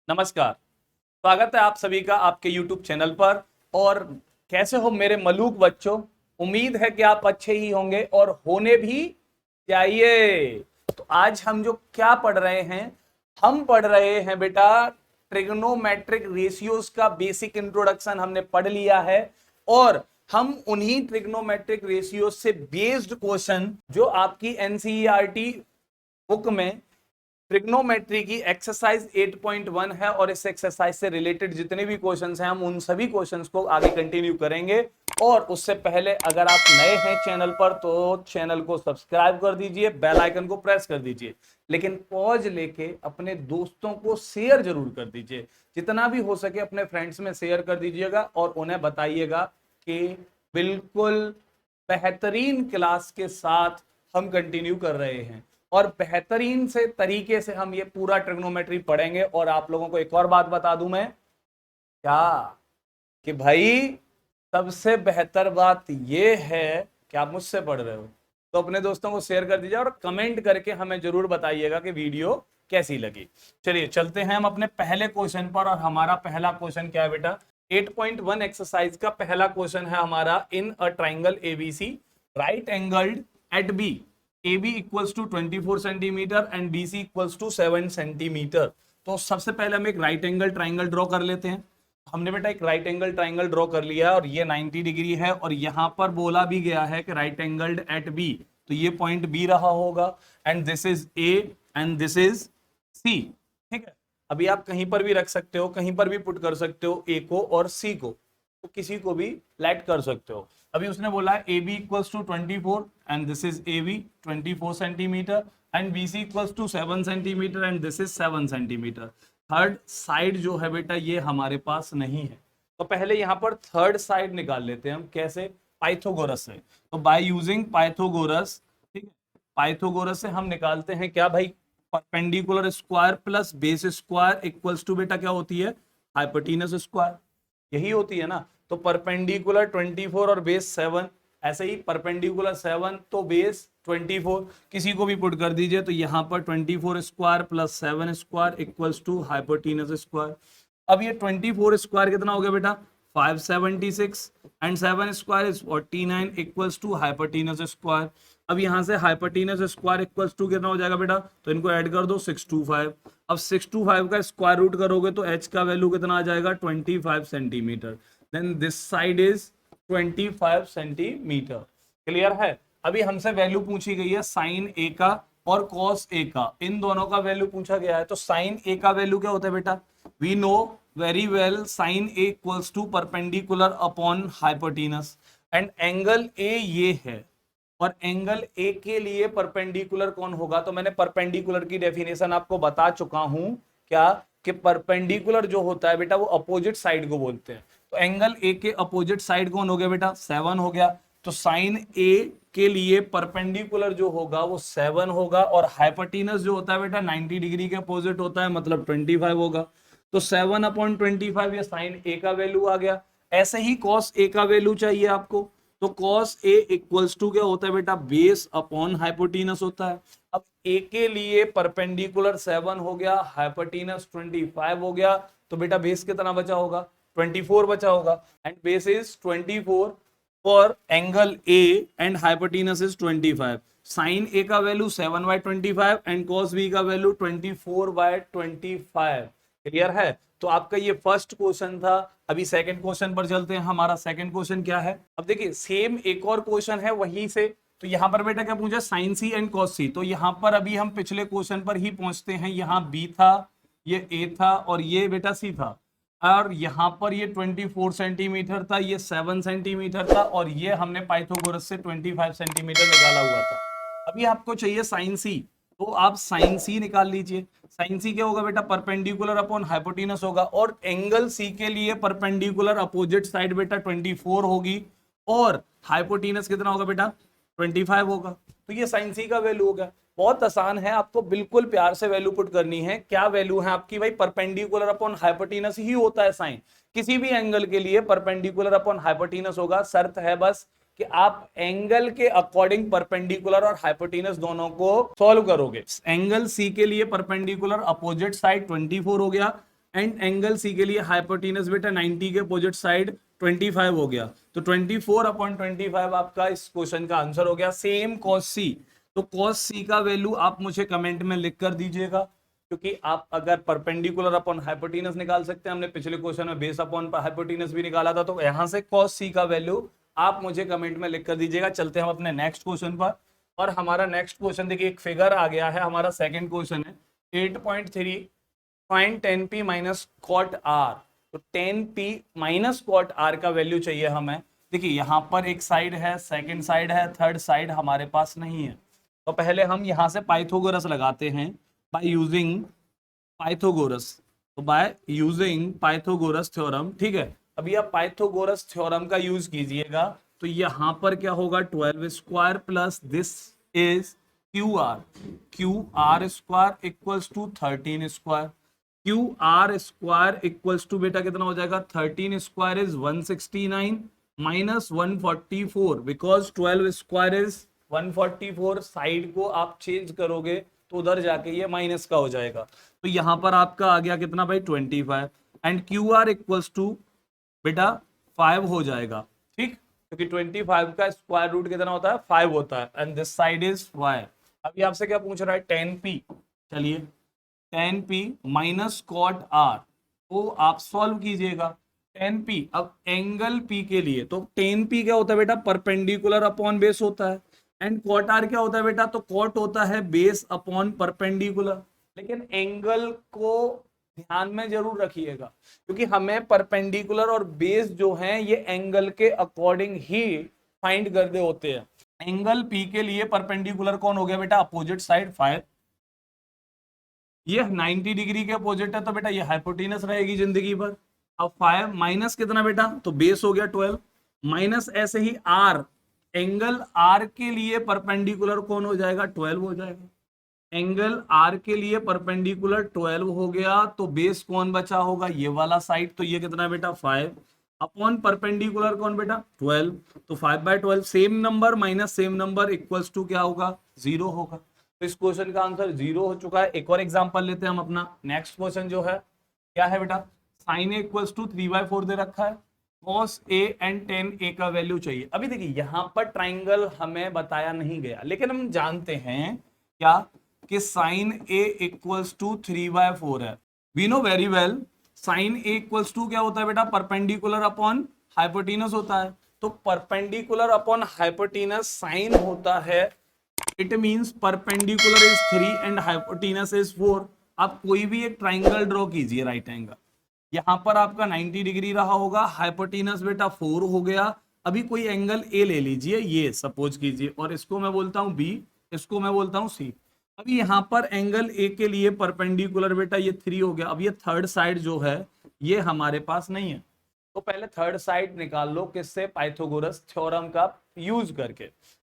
नमस्कार। स्वागत है आप सभी का आपके YouTube चैनल पर। और कैसे हो मेरे मलूक बच्चों? उम्मीद है कि आप अच्छे ही होंगे और होने भी चाहिए। तो आज हम जो क्या पढ़ रहे हैं, हम पढ़ रहे हैं बेटा ट्रिग्नोमेट्रिक रेशियोज का बेसिक इंट्रोडक्शन हमने पढ़ लिया है। और हम उन्हीं ट्रिग्नोमेट्रिक रेशियोज से बेस्ड क्वेश्चन जो आपकी एनसीईआरटी बुक में ट्रिग्नोमेट्री की एक्सरसाइज 8.1 है और इस एक्सरसाइज से रिलेटेड जितने भी क्वेश्चंस हैं हम उन सभी क्वेश्चंस को आगे कंटिन्यू करेंगे। और उससे पहले अगर आप नए हैं चैनल पर तो चैनल को सब्सक्राइब कर दीजिए, बेल आइकन को प्रेस कर दीजिए, लेकिन पॉज लेके अपने दोस्तों को शेयर जरूर कर दीजिए। जितना भी हो सके अपने फ्रेंड्स में शेयर कर दीजिएगा और उन्हें बताइएगा कि बिल्कुल बेहतरीन क्लास के साथ हम कंटिन्यू कर रहे हैं और बेहतरीन से तरीके से हम ये पूरा ट्रिग्नोमेट्री पढ़ेंगे। और आप लोगों को एक और बात बता दूं मैं, क्या कि भाई सबसे बेहतर बात ये है कि आप मुझसे पढ़ रहे हो तो अपने दोस्तों को शेयर कर दीजिए और कमेंट करके हमें जरूर बताइएगा कि वीडियो कैसी लगी। चलिए चलते हैं हम अपने पहले क्वेश्चन पर। और हमारा पहला क्वेश्चन क्या है बेटा? 8.1 एक्सरसाइज का पहला क्वेश्चन है हमारा, in a triangle ABC right angled at B AB equals to 24 centimetre and BC equals to 7 centimetre. तो सबसे पहले हम एक राइट एंगल ट्राइंगल ड्रॉ कर लेते हैं। हमने बेटा एक राइट एंगल ट्राइंगल ड्रॉ कर लिया है और ये 90 डिग्री है और यहां पर बोला भी गया है कि राइट एंगल्ड एट B, तो ये पॉइंट B रहा होगा and this is A and this is C। ठीक है, अभी आप कहीं पर भी रख सकते हो, कहीं पर भी पुट कर सकते हो A को और C को, तो किसी को भी लेट कर सकते हो। अभी उसने बोला है AB equals to 24 and this is AB 24 centimetre and BC equals to 7 centimetre and this is 7 centimetre. Third side जो है बेटा ये हमारे पास नहीं है, तो पहले यहाँ पर थर्ड साइड निकाल लेते हैं हम। कैसे? पाइथागोरस से। तो बाय यूजिंग पाइथागोरस, ठीक है, पाइथागोरस से हम निकालते हैं क्या भाई? Perpendicular square plus base square equals to बेटा क्या होती है? हाइपोटेनस स्क्वायर, यही होती है ना। तो परपेंडिकुलर 24 और बेस 7, ऐसे ही परपेंडिकुलर 7 तो बेस 24, किसी को भी पुट कर दीजिए। तो यहाँ पर 24 square plus 7 square equals to hypotenuse square. अब ये 24 स्क्वायर कितना हो गया बेटा? 576 and 7 square is 49 equals to hypotenuse square. अब यहाँ से हाइपोटेनस स्क्वायर इक्वल्स टू कितना हो जाएगा बेटा? तो इनको ऐड कर दो 625। अब 625 का स्क्वायर रूट करोगे तो h का वैल्यू कितना आ जाएगा? 25 centimetre. Then this side is 25 centimetre. Clear है? अभी हमसे वैल्यू पूछी गई है साइन ए का और कॉस ए का, इन दोनों का वैल्यू पूछा गया है। तो साइन ए का वैल्यू क्या होता है बेटा? We know very well sine A equals to perpendicular upon hypotenuse and angle A ये है और एंगल ए के लिए परपेंडिकुलर कौन होगा? तो मैंने परपेंडिकुलर की डेफिनेशन आपको बता चुका हूं क्या, कि परपेंडिकुलर जो होता है बेटा वो अपोजिट साइड को बोलते हैं। तो एंगल ए के अपोजिट साइड कौन हो गया बेटा? 7 हो गया। तो साइन ए के लिए परपेंडिकुलर जो होगा वो 7 होगा और हाइपोटेनस जो होता है बेटा 90 डिग्री के अपोजिट होता है, मतलब 25 होगा। तो 7 अपॉन 25 ये साइन ए का वैल्यू आ गया। ऐसे ही कॉस ए का वैल्यू चाहिए आपको, तो cos A इक्वल्स टू क्या होता है बेटा? बेस अपॉन हाइपोटेनस होता है। अब A के लिए परपेंडिकुलर 7 हो गया, हाइपोटेनस 25 हो गया, तो बेटा बेस कितना बचा होगा? 24 बचा होगा and base is 24 for angle A and hypotenuse is 25। Sine A का वैल्यू 7/25 एंड cos B का वैल्यू 24/25। क्लियर है? तो आपका ये फर्स्ट क्वेश्चन था। अभी सेकंड क्वेश्चन पर चलते हैं। हमारा सेकंड क्वेश्चन क्या है? अब देखिए सेम एक और क्वेश्चन है वहीं से। तो यहाँ पर बेटा क्या पूछा? साइन सी एंड कॉस सी। तो यहाँ पर अभी हम पिछले क्वेश्चन पर ही पहुंचते हैं। यहाँ बी था, ये ए था और ये बेटा सी था। और यहाँ पर ये 24 सेंटीमीटर था, ये 7 सेंटीमीटर था और ये हमने पाइथागोरस से 25 सेंटीमीटर निकाला हुआ था। अभी आपको चाहिए साइन सी, तो आप साइन सी निकाल लीजिए। साइन सी क्या होगा बेटा? परपेंडिकुलर अपॉन हाइपोटेनस होगा और एंगल सी के लिए परपेंडिकुलर अपोजिट साइड बेटा 24 होगी और हाइपोटेनस कितना होगा बेटा? 25 होगा। तो ये साइन सी का वैल्यू होगा। बहुत आसान है, आपको बिल्कुल प्यार से वैल्यू पुट करनी है। क्या वैल्यू है आपकी? भाई परपेंडिकुलर अपॉन हाइपोटेनस ही होता है साइन, किसी भी एंगल के लिए परपेंडिकुलर अपॉन हाइपोटेनस होगा। शर्त है बस कि आप एंगल के अकॉर्डिंग परपेंडिकुलर और हाइपोटेनस दोनों को सॉल्व करोगे। एंगल सी के लिए परपेंडिकुलर अपोजिट साइड 24 हो गया, एंड एंगल सी के लिए हाइपोटेनस बेटा 90 के अपोजिट साइड 25 हो गया, तो 24/25 आपका इस क्वेश्चन का आंसर हो गया। सेम कॉस सी, तो कॉस सी का वैल्यू आप मुझे कमेंट में लिख कर दीजिएगा, क्योंकि आप अगर परपेंडिकुलर अपॉन हाइपोटेनस निकाल सकते हैं, हमने पिछले क्वेश्चन में बेस अपॉन हाइपोटेनस भी निकाला था, तो यहां से कॉस सी का वैल्यू आप मुझे कमेंट में लिख कर दीजिएगा। चलते हैं हम अपने नेक्स्ट क्वेश्चन पर, और हमारा नेक्स्ट क्वेश्चन देखिए एक फिगर आ गया है, हमारा सेकंड क्वेश्चन है 8.3, find 10p minus cot R. तो 10p माइनस कॉट आर का वैल्यू चाहिए हमें। देखिए यहाँ पर एक साइड है, सेकंड साइड है, थर्ड साइड हमारे पास नहीं है, तो पहले हम यहाँ से पाइथागोरस लगाते हैं बाय यूजिंग पाइथागोरस, तो बाय यूजिंग पाइथागोरस थ्योरम। ठीक है, अभी आप पाइथागोरस थ्योरम का यूज कीजिएगा, तो यहाँ पर क्या होगा 12 square plus this is Q R square equals to 13 square. Q R square equals to बेटा कितना हो जाएगा 13 square is 169 minus 144, because 12 square is 144, side को आप चेंज करोगे तो उधर जाके ये माइनस का हो जाएगा, तो यहां पर आपका आ गया कितना भाई 25, and Q R equals to बेटा 5 हो जाएगा। ठीक, क्योंकि 25 का स्क्वायर रूट कितना होता है 5 होता है, and this side is y। अभी आपसे क्या पूछ रहा है 10p, चलिए 10p माइनस कॉट आर को आप सॉल्व कीजिएगा। 10p अब एंगल p के लिए, तो 10p क्या होता है बेटा परपेंडिकुलर अपॉन बेस होता है, एंड कॉट आर क्या होता है बेटा, तो कॉट होता है बेस अपॉन परपेंडिकुलर। लेकिन एंगल को ध्यान में जरूर रखिएगा, क्योंकि हमें परपेंडिकुलर और बेस जो हैं ये एंगल के अकॉर्डिंग ही फाइंड करने होते हैं। एंगल पी के लिए परपेंडिकुलर कौन हो गया बेटा अपोजिट साइड 5, ये 90 डिग्री के अपोजिट है, तो बेटा ये हाइपोटेनस रहेगी जिंदगी भर। अब 5 माइनस कितना बेटा, तो बेस हो गया 12 माइनस ऐसे ही आर, एंगल आर के लिए परपेंडिकुलर कौन हो जाएगा 12 हो जाएगा। एंगल आर के लिए परपेंडिकुलर 12 हो गया, तो बेस कौन बचा होगा ये वाला साइड, तो ये कितना बेटा 5 अपॉन परपेंडिकुलर कौन बेटा 12, तो 5/12 same number minus same number equals to क्या होगा 0 होगा। तो इस क्वेश्चन का आंसर 0 हो चुका है। एक और एग्जांपल लेते हैं हम अपना। नेक्स्ट क्वेश्चन जो है क्या है बेटा, साइन ए इक्वल्स टू 3/4 दे रखा है, cos a and tan a का वैल्यू चाहिए। अभी देखिए यहाँ पर ट्राइंगल हमें बताया नहीं गया, लेकिन हम जानते हैं क्या कि साइन a इक्वल्स टू 3/4 है। We know very well sine a equals to क्या होता है बेटा परपेंडिकुलर अपॉन हाइपोटेनस होता है, तो परपेंडिकुलर अपॉन हाइपोटेनस साइन होता है, it means perpendicular is 3 and hypotenuse is 4। आप कोई भी एक ट्राइंगल ड्रॉ कीजिए राइट एंगल, यहां पर आपका 90 डिग्री रहा होगा, हाइपोटेनस बेटा 4 हो गया। अभी कोई एंगल ए ले लीजिए, ये सपोज कीजिए, और इसको मैं बोलता हूं बी, इसको मैं बोलता हूं सी। अभी यहां पर एंगल ए के लिए परपेंडिकुलर बेटा ये 3 हो गया। अब ये थर्ड साइड जो है ये हमारे पास नहीं है, तो पहले थर्ड साइड निकाल लो किससे, पाइथागोरस थ्योरम का यूज करके।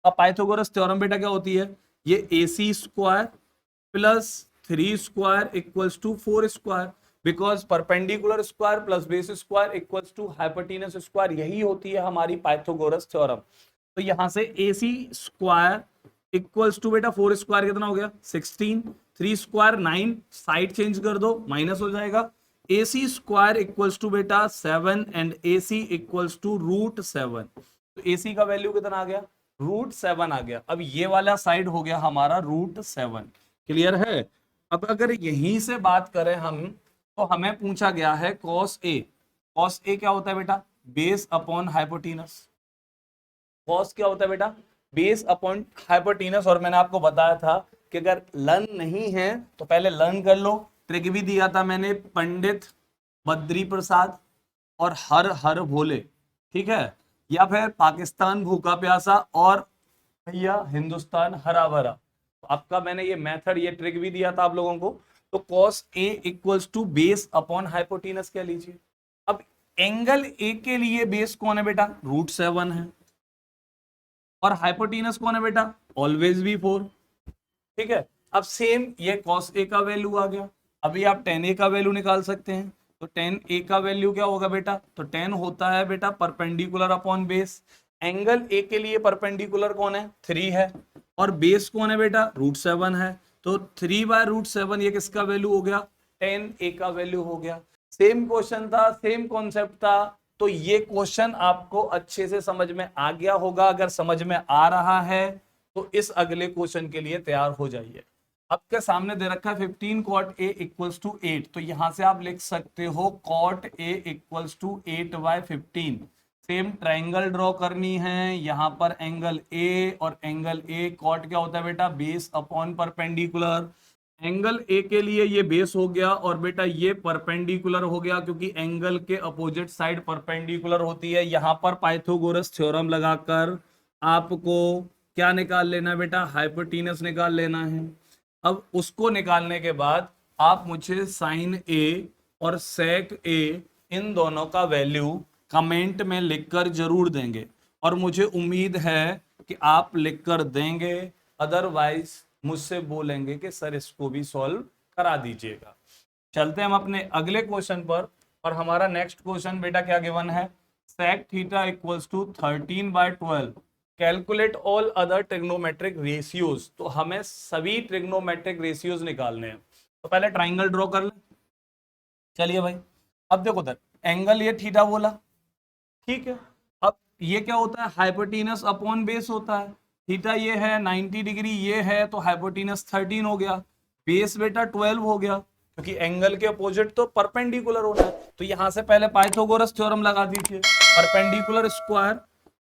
अब पाइथागोरस थ्योरम बेटा क्या होती है, ये AC square plus 3 square equals to 4 square, because perpendicular square plus base square equals to hypotenuse square, यही होती है हमारी पाइथागोरस थ्योरम। तो यहां से AC स्क्वायर इक्वल्स टू बेटा 4 स्क्वायर कितना हो गया 16, 3 स्क्वायर 9, साइड चेंज कर दो माइनस हो जाएगा। AC स्क्वायर इक्वल्स टू बेटा 7 एंड AC इक्वल्स टू √7, तो AC का वैल्यू कितना आ गया √7 आ गया। अब ये वाला साइड हो गया हमारा √7, क्लियर है। अब अगर यहीं से बात करें हम, तो हमें पूछा गया है cos A। cos A क्या होता है बेटा बेस अपॉन हाइपोटेनस। cos क्या होता है बेटा बेस अपॉन हाइपोटेनस, और मैंने आपको बताया था कि अगर लर्न नहीं है तो पहले लर्न कर लो। ट्रिक भी दिया था मैंने, पंडित बद्री प्रसाद और हर हर भोले, ठीक है, या फिर पाकिस्तान भूखा प्यासा और भैया हिंदुस्तान हरा भरा। तो आपका मैंने ये मेथड ये ट्रिक भी दिया था आप लोगों को। तो cos A equals to base upon hypotenuse कह लीजिए। अब एंगल A के लिए बेस कौन है बेटा √7 है, और हाइपोटेनस कौन है बेटा ऑलवेज भी 4, ठीक है। अब सेम ये cos A का वैल्यू आ गया। अभी आप tan A का वैल्यू निकाल सकते हैं, तो tan A का वैल्यू क्या होगा बेटा, तो tan होता है बेटा perpendicular upon base. Angle A के लिए परपेंडिकुलर कौन है 3 है, और बेस कौन है बेटा √7 है, तो 3/√7 ये किसका वैल्यू हो गया tan a का वैल्यू हो गया। सेम क्वेश्चन था, सेम कॉन्सेप्ट था, तो ये क्वेश्चन आपको अच्छे से समझ में आ गया होगा। अगर समझ में आ रहा है तो इस अगले क्वेश्चन के लिए तैयार हो जाइए। आपके सामने दे रखा है 15 cot a इक्वल्स टू 8, तो यहां से आप लिख सकते हो cot a equals to 8/15। Same triangle draw करनी है, यहां पर एंगल a और एंगल a, cot क्या होता है बेटा, base upon perpendicular. Angle A के लिए ये बेस हो गया और बेटा ये परपेंडिकुलर हो गया, क्योंकि एंगल के अपोजिट साइड परपेंडिकुलर होती है। यहां पर पाइथागोरस थ्योरम लगाकर आपको क्या निकाल लेना है बेटा, हाइपोटेनस निकाल लेना है। अब उसको निकालने के बाद आप मुझे साइन ए और सेक ए इन दोनों का वैल्यू कमेंट में लिखकर जरूर देंगे, और मुझे उम्मीद है कि आप लिखकर देंगे, अदरवाइज मुझसे बोलेंगे कि सर इसको भी सॉल्व करा दीजिएगा। चलते हैं हम अपने अगले क्वेश्चन पर, और हमारा नेक्स्ट क्वेश्चन बेटा क्या गिवन है, sec theta equals to 13/12, calculate all other trigonometric ratios. तो हमें सभी ट्रिग्नोमेट्रिक रेशियोज निकालने हैं। तो पहले ट्राइंगल ड्रॉ कर ले। चलिए भाई, अब देखो उधर एंगल ये थीटा बोला, ठीक है। अब ये क्या होता है, हाइपोटेनस अपॉन बेस होता है। थीटा ये है 90 डिग्री, ये है तो हाइपोटेनस 13 हो गया, बेस बेटा 12 हो गया, क्योंकि एंगल के अपोजिट तो परपेंडिकुलर होना है। तो यहां से पहले पाइथागोरस थ्योरम लगा दीजिए, perpendicular square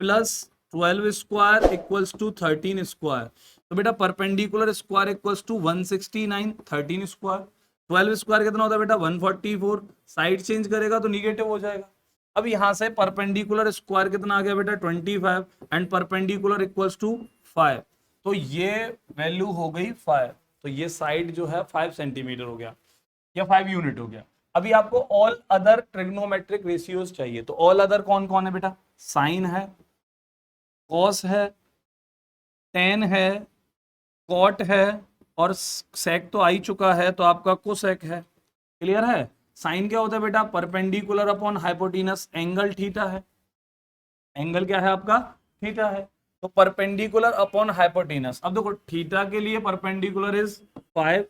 plus 12 square equals to 13 square. तो बेटा perpendicular square equals to 169, 13 square, 12 square कितना होता है बेटा 144, साइड चेंज करेगा तो निगेटिव हो जाएगा। अब यहां से परपेंडिकुलर स्क्वायर कितना आ गया बेटा 25, एंड परपेंडिकुलर इक्वल्स टू 5, तो ये वैल्यू हो गई 5। तो ये साइड जो है 5 सेंटीमीटर हो गया या 5 यूनिट हो गया। अभी आपको ऑल अदर ट्रिग्नोमेट्रिक रेशियोज चाहिए, तो ऑल अदर कौन कौन है बेटा, साइन है, कॉस है, टेन है, कॉट है, और सेक तो आ ही चुका है तो आपका कोसेक है। क्लियर है। साइन क्या होता है बेटा, perpendicular upon hypotenuse, angle theta है, एंगल क्या है आपका, थीटा है, तो परपेंडिकुलर अपॉन हाइपोटेनस। अब देखो थीटा के लिए perpendicular is 5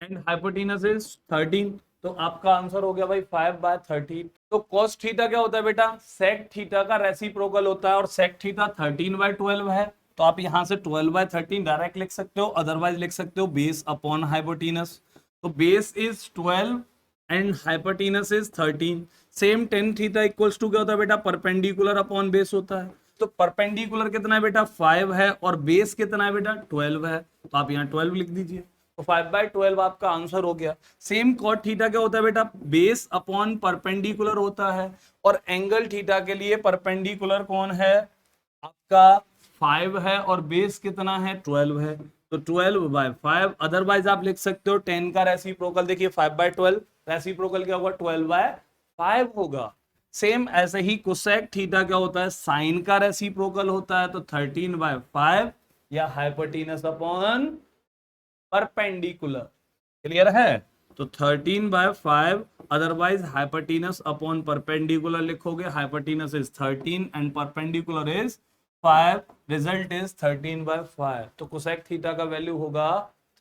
and hypotenuse is 13, तो आपका आंसर हो गया भाई 5/13। तो cos थीटा क्या होता है बेटा, sec थीटा का रेसिप्रोकल होता है, और sec थीटा 13/12 है, तो आप यहां से 12/13 डायरेक्ट लिख सकते हो, अदरवाइज लिख सकते हो बेस अपॉन हाइपोटेनस। तो base is 12 and hypotenuse is 13। Same tan theta equals to क्या होता है बेटा, परपेंडिकुलर अपॉन बेस होता है। तो परपेंडिकुलर कितना है बेटा 5 है, और बेस कितना है बेटा 12 है, तो आप यहाँ 12 लिख दीजिए, तो 5/12 आपका आंसर हो गया। सेम कॉट थीटा क्या होता है बेटा, बेस अपॉन परपेंडिकुलर होता है, और एंगल थीटा के लिए परपेंडिकुलर कौन है आपका 5 है, और बेस कितना है 12 है, तो 12/5। अदरवाइज आप लिख सकते हो 10 का रेसिप्रोकल, देखिए 5/12 रेसिप्रोकल क्या होगा 12/5 होगा। सेम ऐसे ही कोसेक थीटा क्या होता है, साइन का रेसिप्रोकल होता है, तो 13/5 या हाइपोटेनस अपॉन परपेंडिकुलर। क्लियर है। तो 13/5, अदरवाइज हाइपोटेनस अपॉन परपेंडिकुलर लिखोगे, hypotenuse is 13 and perpendicular is 5, result is 13/5। तो कोसेक थीटा का वैल्यू होगा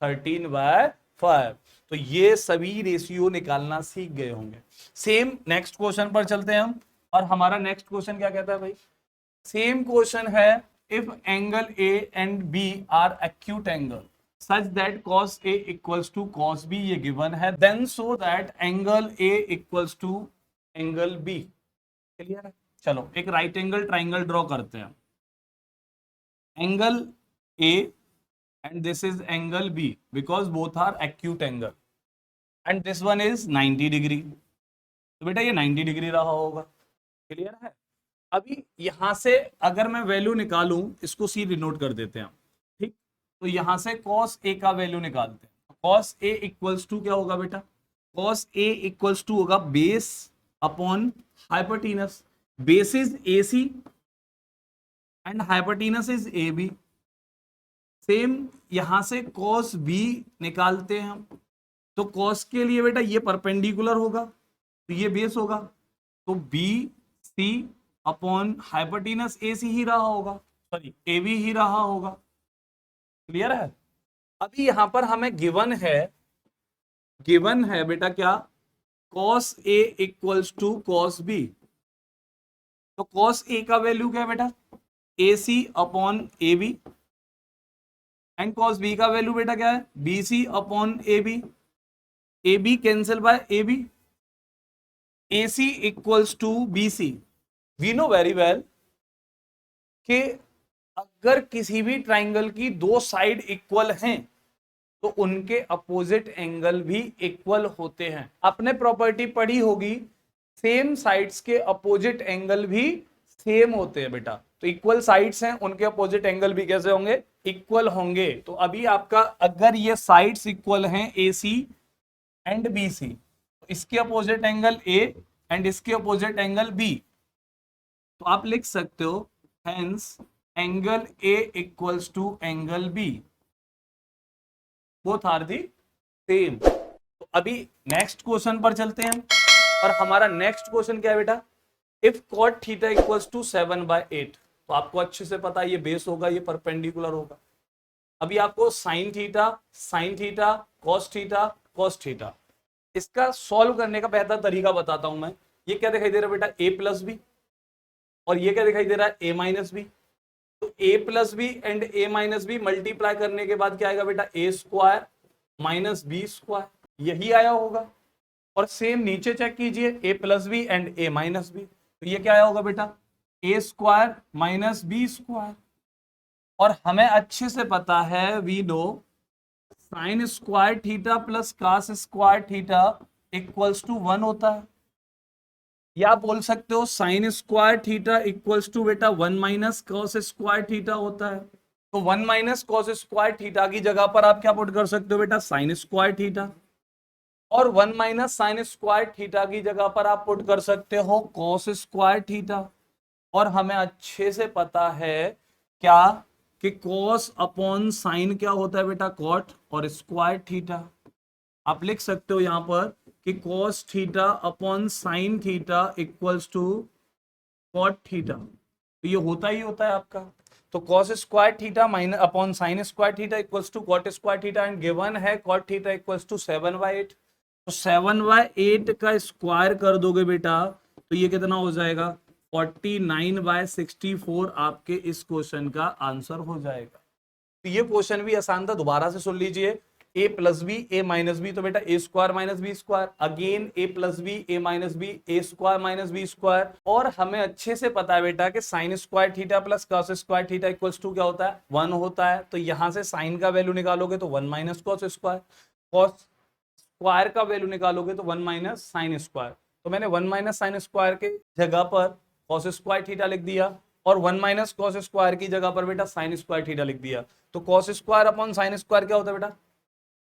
13/5। तो ये सभी रेशियो निकालना सीख गए होंगे। सेम नेक्स्ट क्वेश्चन पर चलते हैं हम, और हमारा नेक्स्ट क्वेश्चन क्या कहता है भाई, सेम क्वेश्चन है, if angle A and B are acute angle such that cos A equals to cos B, ये given है, then so that angle A equals to angle B। Clear है। चलो एक राइट एंगल ट्राइंगल ड्रॉ करते हैं, angle A and this is angle B because both are acute angle and this one is 90 degree, तो बेटा ये 90 degree रहा होगा। क्लियर है। अभी यहां से अगर मैं वैल्यू निकालूं, इसको सी डिनोट कर देते हैं, ठीक। तो यहां से cos A का वैल्यू निकालते हैं, cos A इक्वल्स टू क्या होगा बेटा, cos A इक्वल्स टू होगा base upon hypotenuse, base is AC and hypotenuse is AB। Same यहां से cos B निकालते हैं हम, तो cos के लिए बेटा ये परपेंडिकुलर होगा, तो ये बेस होगा, तो BC अपॉन हाइपोटेनस AC ही रहा होगा, सॉरी AB ही रहा होगा। क्लियर है। अभी यहां पर हमें गिवन है गिवन है बेटा क्या, cos A equals to cos B। तो cos A का वैल्यू क्या है बेटा, AC अपॉन AB, एंड cos B का वैल्यू बेटा क्या है, BC upon AB। AB cancel by AB, AC equals to BC। We know very well कि अगर किसी भी ट्राइंगल की दो साइड इक्वल हैं तो उनके अपोजिट एंगल भी इक्वल होते हैं। आपने प्रॉपर्टी पढ़ी होगी, सेम साइड्स के अपोजिट एंगल भी सेम होते हैं बेटा। तो इक्वल साइड्स हैं, उनके अपोजिट एंगल भी कैसे होंगे, इक्वल होंगे। तो अभी आपका अगर ये साइड्स इक्वल हैं AC एंड BC, तो इसके अपोजिट एंगल A एंड इसके अपोजिट एंगल B, तो आप लिख सकते हो hence angle A equals to angle B, both are the same. तो अभी नेक्स्ट क्वेश्चन पर चलते हैं, और हमारा नेक्स्ट क्वेश्चन क्या है बेटा, if cot theta equals to 7/8। तो आपको अच्छे से पता है ये बेस होगा, ये परपेंडिकुलर होगा। अभी आपको साइन थीटा कॉस थीटा, इसका सॉल्व करने का बेहतर तरीका बताता हूं मैं। ये क्या दिखाई दे रहा है बेटा, a प्लस बी, और ये क्या दिखाई दे रहा है, a माइनस बी। तो a plus B and a minus B multiply करने के बाद क्या आएगा बेटा, a square minus B square, यही आया होगा। और सेम नीचे चेक कीजिए, a plus B and a minus B, तो ये क्या आया होगा बेटा, a square minus B square. और हमें अच्छे से पता है, we know sine square theta plus cos square theta equals to 1 होता है। या आप बोल सकते हो sine square theta equals to बेटा 1 माइनस कॉस स्क्वायर थीटा होता है। तो 1 माइनस कॉस स्क्वायर थीटा की जगह पर आप क्या पुट कर सकते हो बेटा, साइन स्क्वायर थीटा, और 1 माइनस साइन स्क्वायर थीटा की जगह पर आप पुट कर सकते हो कॉस स्क्वायर थीटा। और हमें अच्छे से पता है क्या, कि कॉस अपॉन साइन क्या होता है बेटा, कॉट, और स्क्वायर थीटा। आप लिख सकते हो यहां पर कि cos theta upon sine theta equals to cot theta, तो ये होता ही होता है आपका। तो cos square theta minus upon sine square theta equals to cot square theta, and given है कॉट थीटा इक्वल्स टू 7/8। तो 7/8 का स्क्वायर कर दोगे बेटा, तो ये कितना हो जाएगा, 49/64 आपके इस क्वेश्चन का आंसर हो जाएगा। तो ये क्वेश्चन भी आसान था, दोबारा से सुन लीजिए। a plus B A minus B, तो बेटा A square minus B square, again A plus B A minus B A square minus B square. और हमें अच्छे से पता है बेटा कि sine square theta plus cos square theta equals to क्या होता है, 1 होता है। तो यहां से साइन का वैल्यू निकालोगे तो 1 minus cos square, cos square का वैल्यू निकालोगे तो 1 माइनस साइन स्क्वायर। तो मैंने 1 माइनस साइन स्क्वायर के जगह पर कॉस स्क्वायर थीटा लिख दिया, और 1 माइनस कॉस स्क्वायर की जगह पर बेटा साइन स्क्वायर थीटा लिख दिया। तो cos square upon sine square क्या होता है बेटा,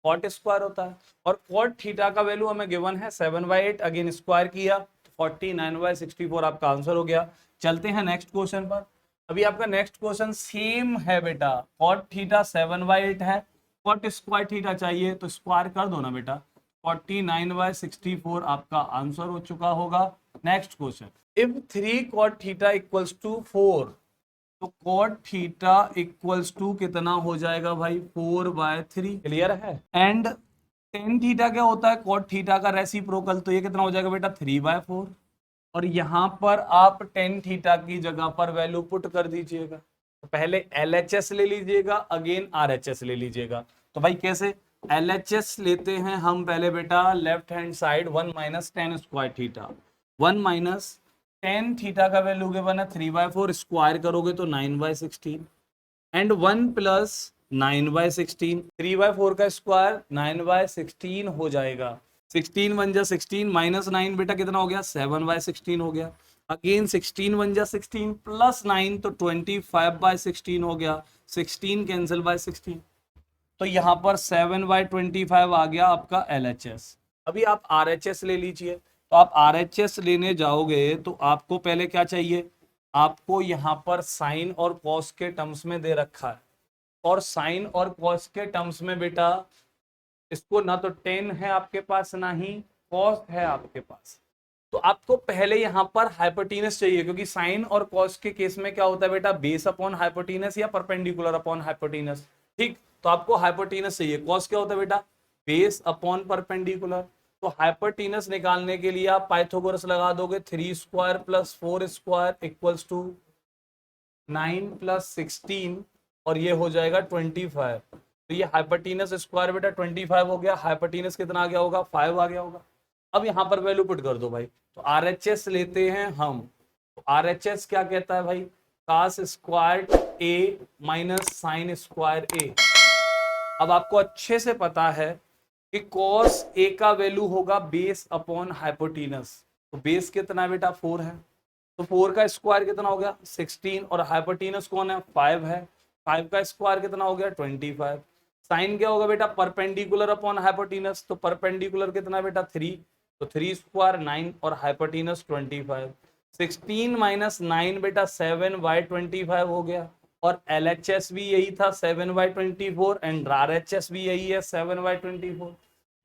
कॉट स्क्वायर होता है। और कॉट थीटा का वैल्यू हमें गिवन है 7/8, अगेन स्क्वायर किया, 49/64 आपका आंसर हो गया। चलते हैं नेक्स्ट क्वेश्चन पर। अभी आपका नेक्स्ट क्वेश्चन सेम है बेटा, कॉट थीटा 7/8 है, कॉट स्क्वायर थीटा चाहिए, तो स्क्वायर कर दो ना बेटा, 49/64 आपका आंसर हो चुका होगा। Next question, if 3 cot theta equals to 4, तो कॉट थीटा इक्वल्स टू कितना हो जाएगा भाई, 4/3। क्लियर है। एंड टेन थीटा क्या होता है, कॉट थीटा का रेसिप्रोकल, तो ये कितना हो जाएगा बेटा, 3/4। और यहां पर आप टेन थीटा की जगह पर वैल्यू पुट कर दीजिएगा। तो पहले LHS ले लीजिएगा, अगेन RHS ले लीजिएगा। तो भाई कैसे, LHS लेते हैं हम पहले बेटा, left hand side 1 minus ten square theta, 1 minus tan theta का वैल्यू गिवन है 3/4, स्क्वायर करोगे तो 9/16, एंड 1 प्लस 9/16, 3/4 का स्क्वायर 9/16 हो जाएगा। 16 1 जा 16 माइनस 9 बेटा कितना हो गया, 7/16 हो गया। अगेन 16 1 जा 16 प्लस 9, तो 25/16 हो गया। 16 कैंसिल बाय 16, तो यहां पर 7/25 आ गया आपका LHS। अभी आप RHS ले लीजिए। तो आप RHS लेने जाओगे तो आपको पहले क्या चाहिए, आपको यहां पर साइन और कॉस के टर्म्स में दे रखा है, और साइन और कॉस के टर्म्स में बेटा इसको ना तो टेन है आपके पास, ना ही कॉस है आपके पास। तो आपको पहले यहां पर हाइपोटेनस चाहिए, क्योंकि साइन और कॉस के केस में क्या होता है बेटा, बेस अपॉन हाइपोटेनस या परपेंडिकुलर अपॉन हाइपोटेनस। ठीक, तो आपको हाइपोटेनस चाहिए। कॉस क्या होता है बेटा, बेस अपॉन परपेंडिकुलर। तो हाइपोटेनस निकालने के लिए आप पाइथागोरस लगा दोगे, 3 square plus 4 square equals to 9 plus 16 और ये हो जाएगा 25। तो ये हाइपोटेनस स्क्वायर बेटा 25 हो गया, हाइपोटेनस कितना आ गया होगा, 5 आ गया होगा। अब यहाँ पर वैल्यू पुट कर दो भाई। तो RHS लेते हैं हम, तो RHS क्या कहता है भाई, कास स्क्वायर ए माइनस साइन स्क्वायर ए। अब आपको अच्छे से पता है कि cos ए का वैल्यू होगा बेस अपॉन हाइपोटेनस। तो बेस कितना है बेटा, 4 है, तो 4 का स्क्वायर कितना हो गया 16 और हाइपोटेनस कौन है 5 है, 5 का स्क्वायर कितना हो गया 25। साइन क्या होगा बेटा, परपेंडिकुलर अपॉन हाइपोटेनस, तो परपेंडिकुलर कितना बेटा 3, तो 3 स्क्वायर 9 और हाइपोटेनस 25। 16 माइनस 9 बेटा 7/25 हो गया, और LHS भी यही था 7/24 एंड RHS भी यही है 7/24,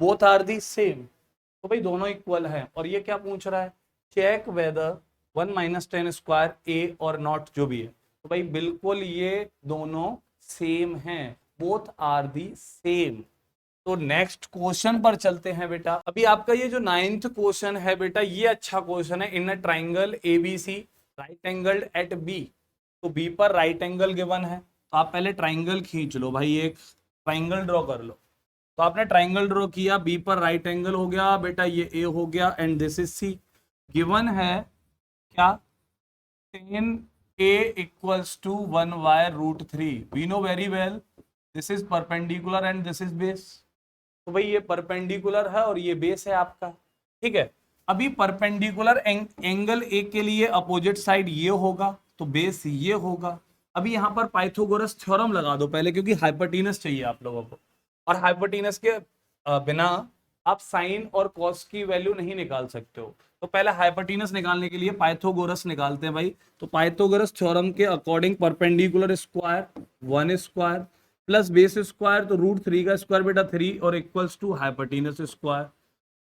बोथ आर दी सेम। तो भाई दोनों इक्वल है। और ये क्या पूछ रहा है, चेक वेदर 1 माइनस 10 स्क्वायर ए और नॉट जो भी है। तो भाई बिल्कुल ये दोनों सेम हैं, बोथ आर दी सेम। तो नेक्स्ट क्वेश्चन पर चलते हैं बेटा। अभी आपका ये जो 9th क्वेश्चन है बेटा, ये अच्छा क्वेश्चन है। In a triangle ABC right angled at B, तो बी पर राइट एंगल गिवन है, तो आप पहले ट्राइंगल खींच लो भाई, एक ट्राइंगल ड्रॉ कर लो। तो आपने ट्राइंगल ड्रॉ किया, बी पर राइट एंगल हो गया बेटा, ये ए हो गया and this is C. Given है क्या, tan A equals to 1/√3। We know very well this is perpendicular and this is base. तो भाई ये परपेंडिकुलर है और ये बेस है आपका, ठीक है। अभी परपेंडिकुलर एंगल ए के लिए अपोजिट साइड ये होगा, तो बेस ये होगा। अभी यहाँ पर पाइथागोरस थ्योरम लगा दो पहले, क्योंकि हाइपोटेनस चाहिए आप लोगों को, और हाइपोटेनस के बिना आप साइन और कॉस की वैल्यू नहीं निकाल सकते हो। तो पहले हाइपोटेनस निकालने के लिए पाइथागोरस निकालते हैं भाई। तो पाइथागोरस थ्योरम के according perpendicular square 1 square plus base square, तो √3 का स्क्वायर बेटा 3 और equals to hypotenuse square.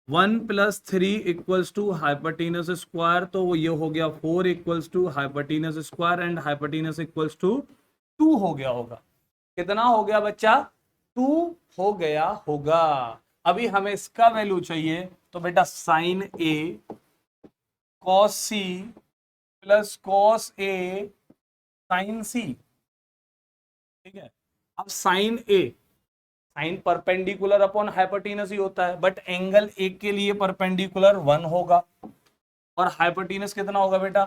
1 plus 3 equals to hypotenuse square, तो वो ये हो गया 4 equals to hypotenuse square and hypotenuse equals to 2 हो गया होगा। कितना हो गया बच्चा, 2 हो गया होगा। अभी हमें इसका वैल्यू चाहिए, तो बेटा sign A cos C plus cos A sign सी, ठीक है। अब साइन ए, साइन परपेंडिकुलर अपॉन हाइपोटेनस ही होता है, बट एंगल ए के लिए परपेंडिकुलर 1 होगा और हाइपोटेनस कितना होगा बेटा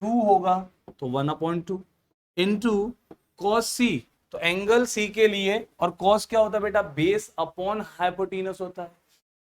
2 होगा, तो 1/2 इनटू कॉस सी। तो एंगल सी के लिए, और कॉस क्या होता है बेटा, बेस अपॉन हाइपोटेनस होता है।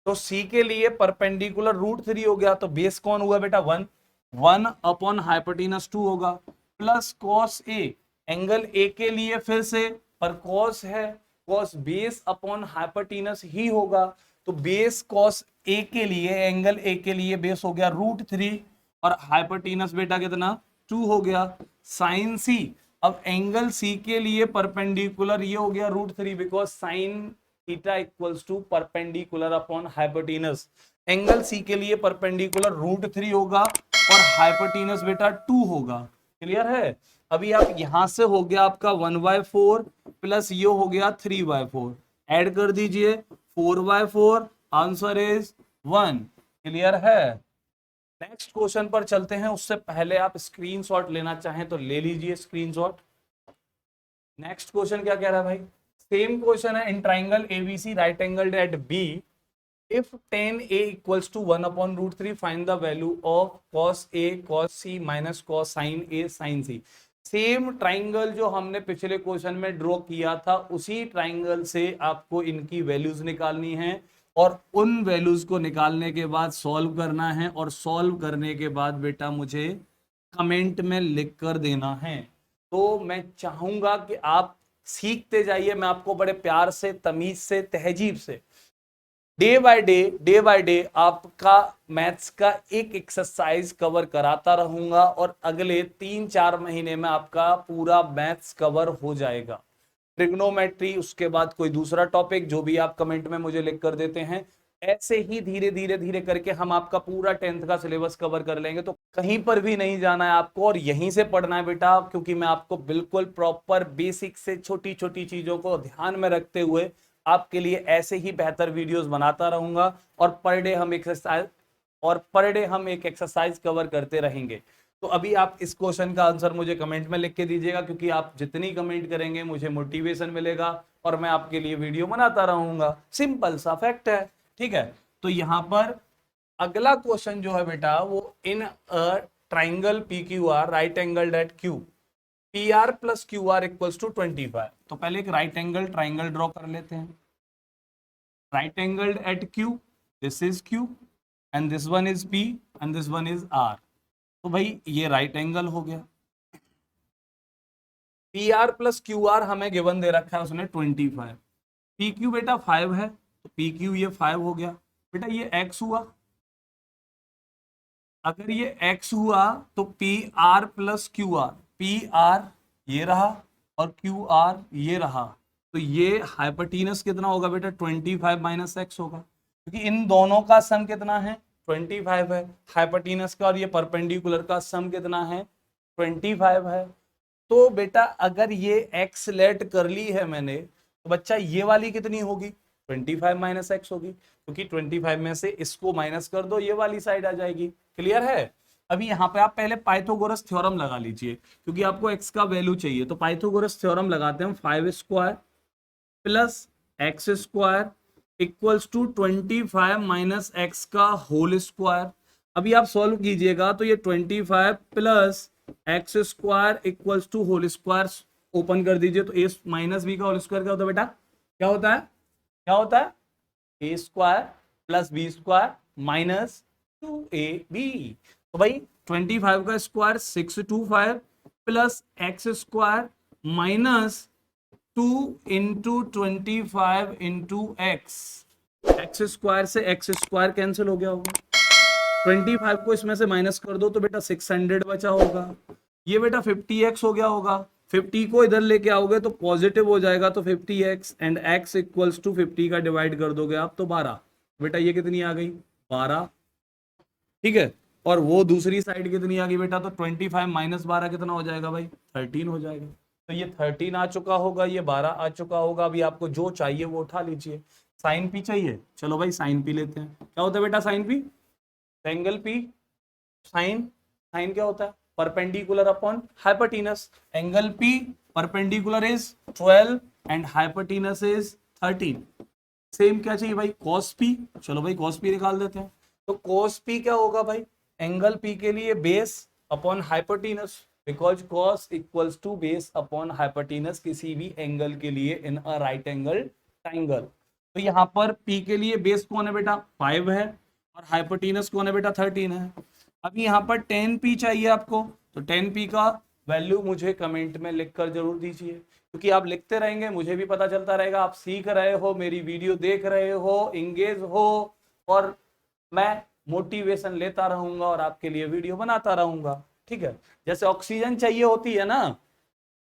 तो सी के लिए परपेंडिकुलर √3 हो गया, तो बेस कौन हुआ बेटा 1, 1 अपॉन हाइपोटेनस 2 होगा, plus cos A, angle A के लिए फिर से पर कॉस है, कॉस बेस अपॉन हाइपोटेनस ही होगा। तो बेस कॉस ए के लिए, एंगल ए के लिए बेस हो गया √3 और हाइपोटेनस बेटा कितना 2 हो गया, साइन सी। अब एंगल सी के लिए परपेंडिकुलर ये हो गया √3 because sine theta equals to perpendicular upon hypotenuse. Angle C के लिए परपेंडिकुलर √3 होगा और हाइपोटेनस बेटा 2 होगा। क्लियर है। अभी आप यहां से हो गया आपका 1/4 प्लस ये हो गया 3/4, ऐड कर दीजिए 4/4, आंसर इज 1। क्लियर है। नेक्स्ट क्वेश्चन पर चलते हैं, उससे पहले आप स्क्रीनशॉट लेना चाहें तो ले लीजिए स्क्रीनशॉट। नेक्स्ट क्वेश्चन क्या कह रहा है भाई, सेम क्वेश्चन है। In triangle ABC right angled eight B, if tan A equals to 1/√3 find the value of cos A cos C minus cos sin A sin C। Same triangle जो हमने पिछले question में draw किया था, उसी triangle से आपको इनकी वैल्यूज निकालनी है और उन वैल्यूज को निकालने के बाद सॉल्व करना है, और सॉल्व करने के बाद बेटा मुझे कमेंट में लिख कर देना है। तो मैं चाहूंगा कि आप सीखते जाइए, मैं आपको बड़े प्यार से, तमीज से, तहजीब से डे बाय डे आपका मैथ्स का एक एक्सरसाइज कवर कराता रहूंगा, और अगले 3-4 महीने में आपका पूरा मैथ्स कवर हो जाएगा। ट्रिग्नोमेट्री, उसके बाद कोई दूसरा टॉपिक जो भी आप कमेंट में मुझे लिख कर देते हैं, ऐसे ही धीरे धीरे करके हम आपका पूरा 10th का सिलेबस कवर कर लेंगे। तो कहीं पर भी नहीं जाना है आपको, और यहीं से पढ़ना है बेटा, क्योंकि मैं आपको बिल्कुल प्रॉपर बेसिक से छोटी छोटी चीजों को ध्यान में रखते हुए आपके लिए ऐसे ही बेहतर वीडियोस बनाता रहूंगा और पर डे हम एक एक्सरसाइज कवर करते रहेंगे। तो अभी आप इस क्वेश्चन का आंसर मुझे कमेंट में लिख के दीजिएगा, क्योंकि आप जितनी कमेंट करेंगे मुझे मोटिवेशन मिलेगा और मैं आपके लिए वीडियो बनाता रहूंगा। सिंपल सा फैक्ट है, ठीक है। तो यहाँ पर अगला क्वेश्चन जो है बेटा वो in a triangle P Q R right angle at Q P R plus Q R equals to 25। तो पहले एक राइट एंगल ट्राइंगल ड्रॉ कर लेते हैं। Right angle at Q, this is Q and this one is P and this one is R. तो भाई ये right angle हो गया। P R plus Q R हमें गिवन दे रखा है उसने 25। पी क्यू बेटा 5 है, तो पी क्यू ये 5 हो गया। बेटा ये x हुआ, अगर ये x हुआ तो P R plus Q are, P R ये रहा और क्यू आर ये रहा, तो ये हाइपोटेनस कितना होगा बेटा 25 माइनस एक्स होगा, क्योंकि इन दोनों का सम कितना है 25 है। हाइपोटेनस का और ये परपेंडिकुलर का सम कितना है 25 है। तो बेटा अगर ये x लेट कर ली है मैंने, तो बच्चा ये वाली कितनी होगी 25 माइनस एक्स होगी, क्योंकि 25 में से इसको माइनस कर दो ये वाली साइड आ जाएगी। क्लियर है। अभी यहाँ पे आप पहले पाइथागोरस थ्योरम लगा लीजिए, क्योंकि आपको x का वैल्यू चाहिए। तो पाइथागोरस थ्योरम लगाते हैं, 5 square plus X square equals to 25 minus X का होल स्क्वायर। अभी आप सॉल्व कीजिएगा तो ये 25 plus X square equals to whole square open कर दीजिए, तो ए माइनस बी का होल स्क्वायर क्या होता है बेटा, क्या होता है, क्या होता है A square plus B square minus 2ab। तो भाई 25 का square 625 plus X square minus 2 into 25 into X. X square से एक्स स्क्वायर कैंसिल हो गया होगा, 25 को इसमें से माइनस कर दो तो बेटा 600 बचा होगा। ये बेटा 50x हो गया होगा, 50 को इधर लेके आओगे तो पॉजिटिव हो जाएगा, तो 50x and x equals to 50 का डिवाइड कर दोगे आप तो 12। बेटा ये कितनी आ गई 12, ठीक है। और वो दूसरी साइड कितनी आ गई बेटा, तो 25 माइनस 12 कितना हो जाएगा भाई 13 हो जाएगा। तो ये 13 आ चुका होगा, ये 12 आ चुका होगा। अभी आपको जो चाहिए वो उठा लीजिए। साइन पी चाहिए, चलो भाई साइन पी लेते हैं। क्या होता है बेटा sine P, angle P sine, sine क्या होता है perpendicular upon hypotenuse. Angle P perpendicular is 12 and hypotenuse is 13। Same क्या चाहिए भाई कॉस पी, चलो भाई कॉस पी निकाल देते हैं। तो कॉस पी क्या होगा भाई, एंगल पी के लिए base upon hypotenuse, because cos equals to base upon hypotenuse किसी भी एंगल के लिए in a right angle triangle. तो यहाँ पर पी के लिए बेस कौन है बेटा 5 है और हाइपोटेनस कौन है बेटा 13 है। अभी यहाँ पर 10p चाहिए आपको, तो 10p का वैल्यू मुझे कमेंट में लिखकर जरूर दीजिए, क्योंकि आप लिखते रहेंगे मुझे भी पता चलता रहेगा आप सीख रहे हो, मेरी वीडियो देख रहे हो, इंगेज हो, और मैं मोटिवेशन लेता रहूंगा और आपके लिए वीडियो बनाता रहूंगा। ठीक है, जैसे ऑक्सीजन चाहिए होती है ना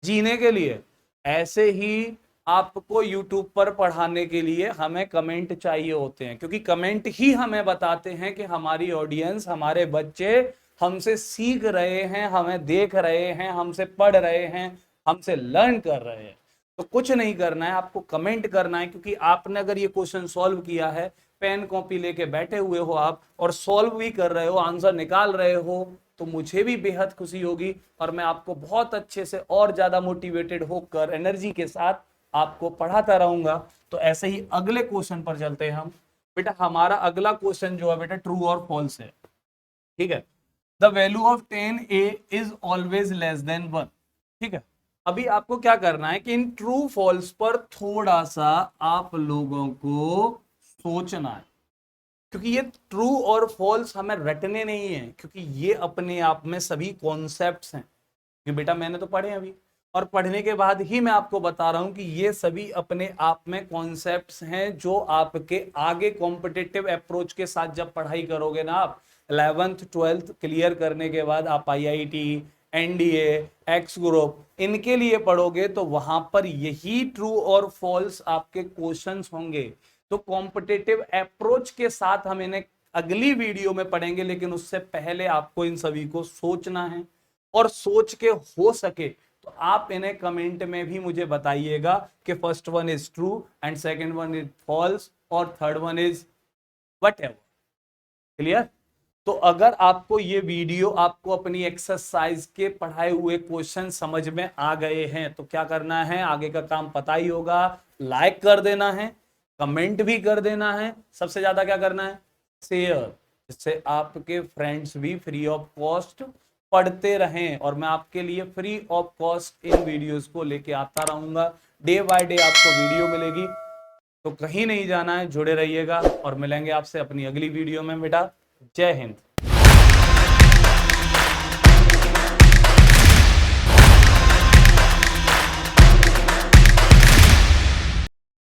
जीने के लिए, ऐसे ही आपको YouTube पर पढ़ाने के लिए हमें कमेंट चाहिए होते हैं, क्योंकि कमेंट ही हमें बताते हैं कि हमारी ऑडियंस, हमारे बच्चे हमसे सीख रहे हैं, हमें देख रहे हैं, हमसे पढ़ रहे हैं, हमसे लर्न कर रहे हैं। तो कुछ नहीं करना है, आपको कमेंट करना है, क्योंकि आपने अगर ये क्वेश्चन सॉल्व किया है, पेन कॉपी लेके बैठे हुए हो आप और सॉल्व भी कर रहे हो, आंसर निकाल रहे हो, तो मुझे भी बेहद खुशी होगी और मैं आपको बहुत अच्छे से और ज्यादा मोटिवेटेड होकर एनर्जी के साथ आपको पढ़ाता रहूंगा। तो ऐसे ही अगले क्वेश्चन पर चलते हैं हम। बेटा हमारा अगला क्वेश्चन जो है बेटा ट्रू और फॉल्स है। ठीक है, the value of 10a is always less than 1। ठीक है, अभी आपको क्या करना है कि इन ट्रू फॉल्स पर थोड़ा सा आप लोगों को सोचना है, क्योंकि ये ट्रू और फॉल्स हमें रटने नहीं है, क्योंकि ये अपने आप में सभी कॉन्सेप्ट्स हैं कि बेटा मैंने तो पढ़े अभी, और पढ़ने के बाद ही मैं आपको बता रहा हूं कि ये सभी अपने आप में कॉन्सेप्ट्स हैं जो आपके आगे कॉम्पिटिटिव अप्रोच के साथ जब पढ़ाई करोगे ना, आप 11th 12th क्लियर करने के बाद आप IIT, NDA, एक्स ग्रुप इनके लिए पढ़ोगे, तो वहां पर यही ट्रू और फॉल्स आपके क्वेश्चंस होंगे। तो कॉम्पिटिटिव अप्रोच के साथ हम इन्हें अगली वीडियो में पढ़ेंगे, लेकिन उससे पहले आपको इन सभी को सोचना है, और सोच के हो सके तो तो आप इन्हें कमेंट में भी मुझे बताइएगा कि first one is true and second one is false और third one is whatever. Clear? तो अगर आपको ये वीडियो आपको अपनी एक्सरसाइज के पढ़ाए हुए क्वेश्चन समझ में आ गए हैं तो क्या करना है, आगे का काम पता ही होगा। लाइक कर देना है, कमेंट भी कर देना है, सबसे ज्यादा क्या करना है, शेयर, जिससे आपके फ्रेंड्स भी फ्री ऑफ कॉस्ट पढ़ते रहें और मैं आपके लिए free of cost in videos को लेके आता रहूंगा। डे बाय डे आपको वीडियो मिलेगी, तो कहीं नहीं जाना है, जुड़े रहिएगा और मिलेंगे आपसे अपनी अगली वीडियो में बेटा। जय हिंद।